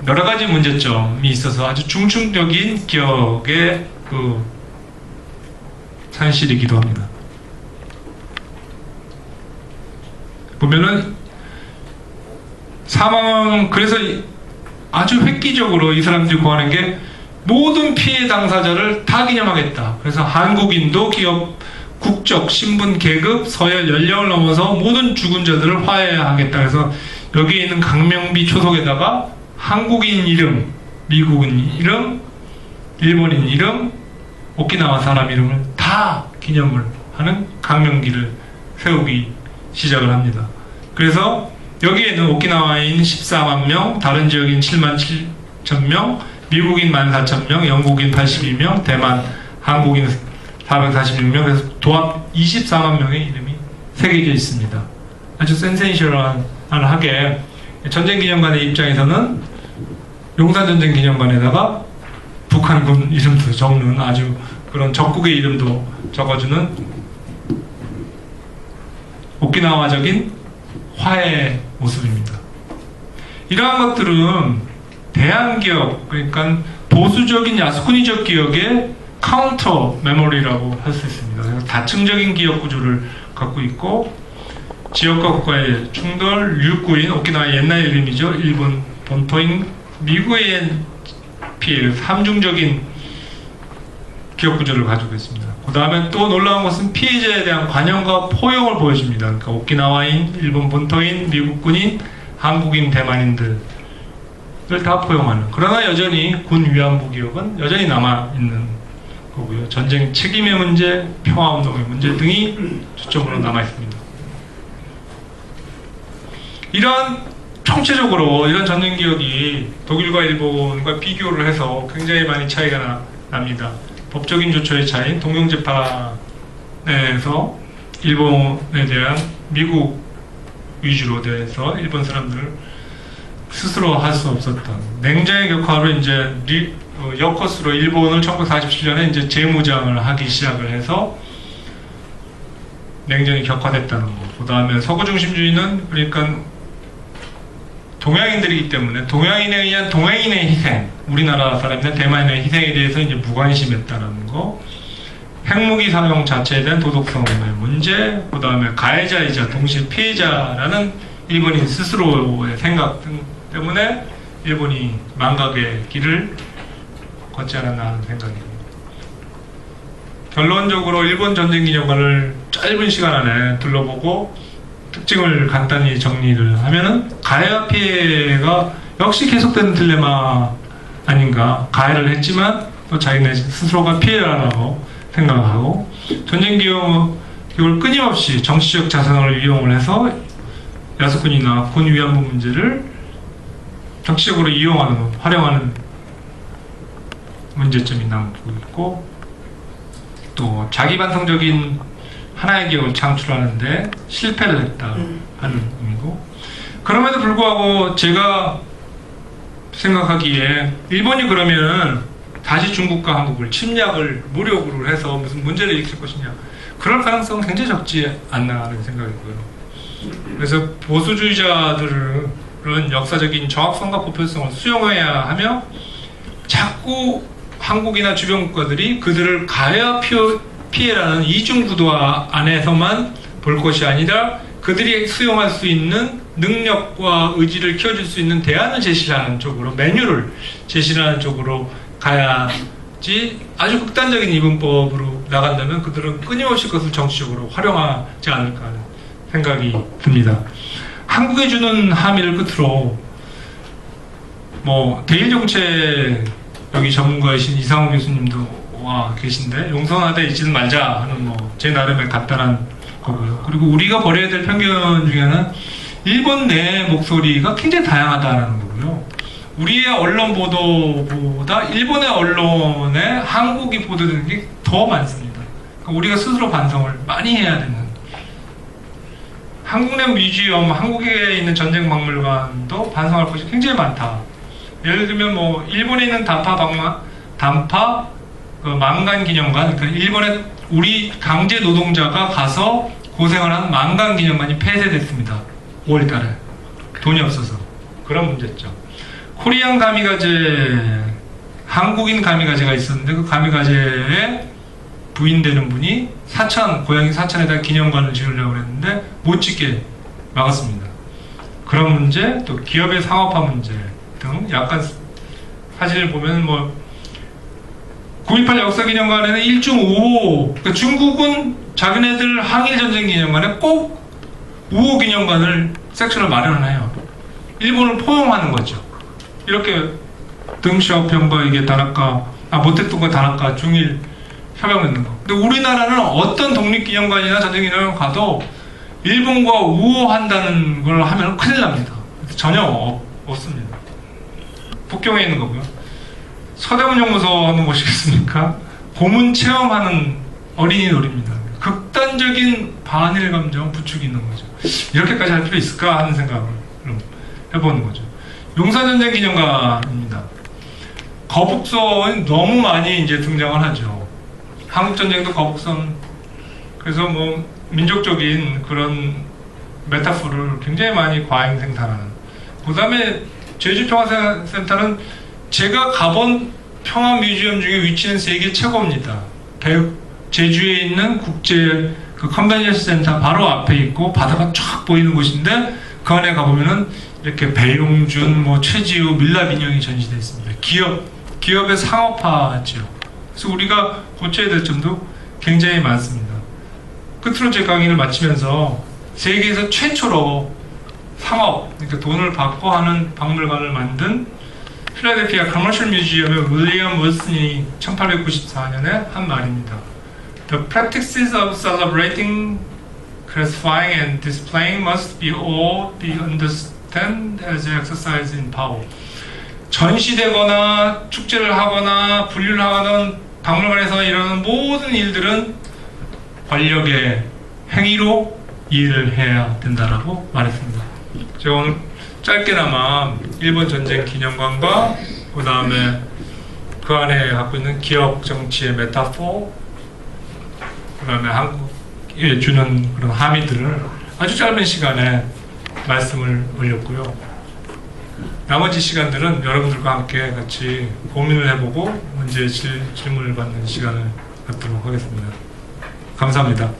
여러 가지 문제점이 있어서 아주 중증적인 기억의 산실이기도 합니다. 보면은 그래서 아주 획기적으로 이 사람들이 구하는 게 모든 피해 당사자를 다 기념하겠다. 그래서 한국인도 기업, 국적, 신분, 계급, 서열, 연령을 넘어서 모든 죽은 자들을 화해하겠다. 그래서 여기에 있는 강명비 초속에다가 한국인 이름, 미국인 이름, 일본인 이름, 오키나와 사람 이름을 다 기념을 하는 강명기를 세우기 시작을 합니다. 그래서 여기에는 오키나와인 14만 명, 다른 지역인 7만 7천 명, 미국인 14,000명, 영국인 82명, 대만, 한국인 446명, 그래서 도합 24만 명의 이름이 새겨져 있습니다. 아주 센세이셔널하게 전쟁기념관의 입장에서는 용산전쟁기념관에다가 북한군 이름도 적는 아주 그런 적국의 이름도 적어주는 오키나와적인 화해의 모습입니다. 이러한 것들은 대한기억, 그러니까 보수적인 야스쿠니적 기억의 카운터 메모리라고 할 수 있습니다. 그래서 다층적인 기억 구조를 갖고 있고 지역과 국가의 충돌, 육구인, 오키나와의 옛날 이름이죠. 일본 본토인, 미국의 피해, 삼중적인 기억 구조를 가지고 있습니다. 그 다음에 또 놀라운 것은 피해자에 대한 관용과 포용을 보여줍니다. 그러니까 오키나와인, 일본 본토인, 미국군인, 한국인, 대만인들을 다 포용하는. 그러나 여전히 군 위안부 기억은 여전히 남아있는 거고요. 전쟁 책임의 문제, 평화운동의 문제 등이 초점으로 남아있습니다. 이런 총체적으로 이런 전쟁 기억이 독일과 일본과 비교를 해서 굉장히 많이 차이가 납니다. 법적인 조처의 차이, 동경재판에서 일본에 대한 미국 위주로 돼서 일본 사람들을 스스로 할 수 없었던 냉전의 격화로 이제 역컷으로 일본을 1947년에 이제 재무장을 하기 시작을 해서 냉전이 격화됐다는 거. 그 다음에 서구 중심주의는 그러니까 동양인들이기 때문에 동양인에 의한 동양인의 희생, 우리나라 사람이나 대만인의 희생에 대해서 이제 무관심했다는 거, 핵무기 사용 자체에 대한 도덕성의 문제, 그 다음에 가해자이자 동시에 피해자라는 일본인 스스로의 생각 등 때문에 일본이 망각의 길을 걷지 않았나 하는 생각입니다. 결론적으로 일본 전쟁기념관을 짧은 시간 안에 둘러보고 특징을 간단히 정리를 하면은 가해와 피해가 역시 계속되는 딜레마 아닌가. 가해를 했지만 또 자기네 스스로가 피해라고 생각하고 전쟁기억을 끊임없이 정치적 자산을 이용을 해서 야스쿠니나 군 위안부 문제를 정치적으로 이용하는, 활용하는 문제점이 남고 있고 또 자기 반성적인 하나의 기억을 창출하는데 실패를 했다 하는 의미고, 그럼에도 불구하고 제가 생각하기에 일본이 그러면은 다시 중국과 한국을 침략을 무력으로 해서 무슨 문제를 일으킬 것이냐, 그럴 가능성은 굉장히 적지 않나 하는 생각이고요. 그래서 보수주의자들은 역사적인 정확성과 보편성을 수용해야 하며 자꾸 한국이나 주변 국가들이 그들을 가해와 피해라는 이중구도 안에서만 볼 것이 아니라 그들이 수용할 수 있는 능력과 의지를 키워줄 수 있는 대안을 제시하는 쪽으로, 메뉴를 제시하는 쪽으로 가야지, 아주 극단적인 이분법으로 나간다면 그들은 끊임없이 그것을 정치적으로 활용하지 않을까 하는 생각이 듭니다. 한국에 주는 함의를 끝으로 대일정책 여기 전문가이신 이상호 교수님도 와 계신데 용서하되 잊지 말자 하는 제 나름의 간단한 거고요. 그리고 우리가 버려야 될 편견 중에는 일본 내 목소리가 굉장히 다양하다는 거고요. 우리의 언론 보도보다 일본의 언론에 한국이 보도되는 게 더 많습니다. 그러니까 우리가 스스로 반성을 많이 해야 되는, 한국 내 뮤지엄, 한국에 있는 전쟁박물관도 반성할 것이 굉장히 많다. 예를 들면 일본에 있는 단파 망간기념관, 그러니까 일본에 우리 강제 노동자가 가서 고생을 한 망간기념관이 폐쇄됐습니다. 5월달에 돈이 없어서. 그런 문제점. 코리안 가미가제, 한국인 가미가제가 있었는데 그 가미가제의 부인 되는 분이 고양이 사천에다 기념관을 지으려고 했는데 못 짓게 막았습니다. 그런 문제, 또 기업의 상업화 문제 등 약간 사진을 보면 9.18 역사기념관에는 1중 5호, 그러니까 중국은 자기네들 항일전쟁 기념관에 꼭 5호 기념관을 섹션을 마련해요. 일본을 포용하는 거죠. 이렇게 덩시아오평과 이게 다나카, 모테퉁과 거 다나카 중일 협약 맺는 거. 근데 우리나라는 어떤 독립기념관이나 전쟁기념관 가도 일본과 우호한다는 걸 하면 큰일 납니다. 전혀 없습니다. 북경에 있는 거고요. 서대문 연구소 한번 보시겠습니까? 고문 체험하는 어린이 놀이입니다. 극단적인 반일 감정 부추기 있는 거죠. 이렇게까지 할 필요 있을까 하는 생각을 해보는 거죠. 용사전쟁 기념관입니다. 거북선이 너무 많이 이제 등장을 하죠. 한국전쟁도 거북선, 그래서 민족적인 그런 메타포를 굉장히 많이 과잉생산하는. 그 다음에 제주평화센터는 제가 가본 평화뮤지엄 중에 위치는 세계 최고입니다. 제주에 있는 국제 컨벤션 센터 바로 앞에 있고 바다가 쫙 보이는 곳인데 그 안에 가보면은 이렇게 배용준, 최지우, 밀랍 인형이 전시되어 있습니다. 기업의 상업화죠. 그래서 우리가 고쳐야 될 점도 굉장히 많습니다. 끝으로 제 강의를 마치면서 세계에서 최초로 상업, 그러니까 돈을 받고 하는 박물관을 만든 필라델피아 커머셜 뮤지엄의 윌리엄 윌슨이 1894년에 한 말입니다. The practices of celebrating, classifying and displaying must all be understood as exercise in power. 전시되거나 축제를 하거나 분류를 하거나 박물관에서 일어나는 모든 일들은 권력의 행위로 이해를 해야 된다라고 말했습니다. 제가 오늘 짧게나마 일본 전쟁 기념관과 그 다음에 그 안에 갖고 있는 기업 정치의 메타포, 그 다음에 한국에 주는 그런 함의들을 아주 짧은 시간에 말씀을 올렸고요. 나머지 시간들은 여러분들과 함께 같이 고민을 해보고 문제 질문을 받는 시간을 갖도록 하겠습니다. 감사합니다.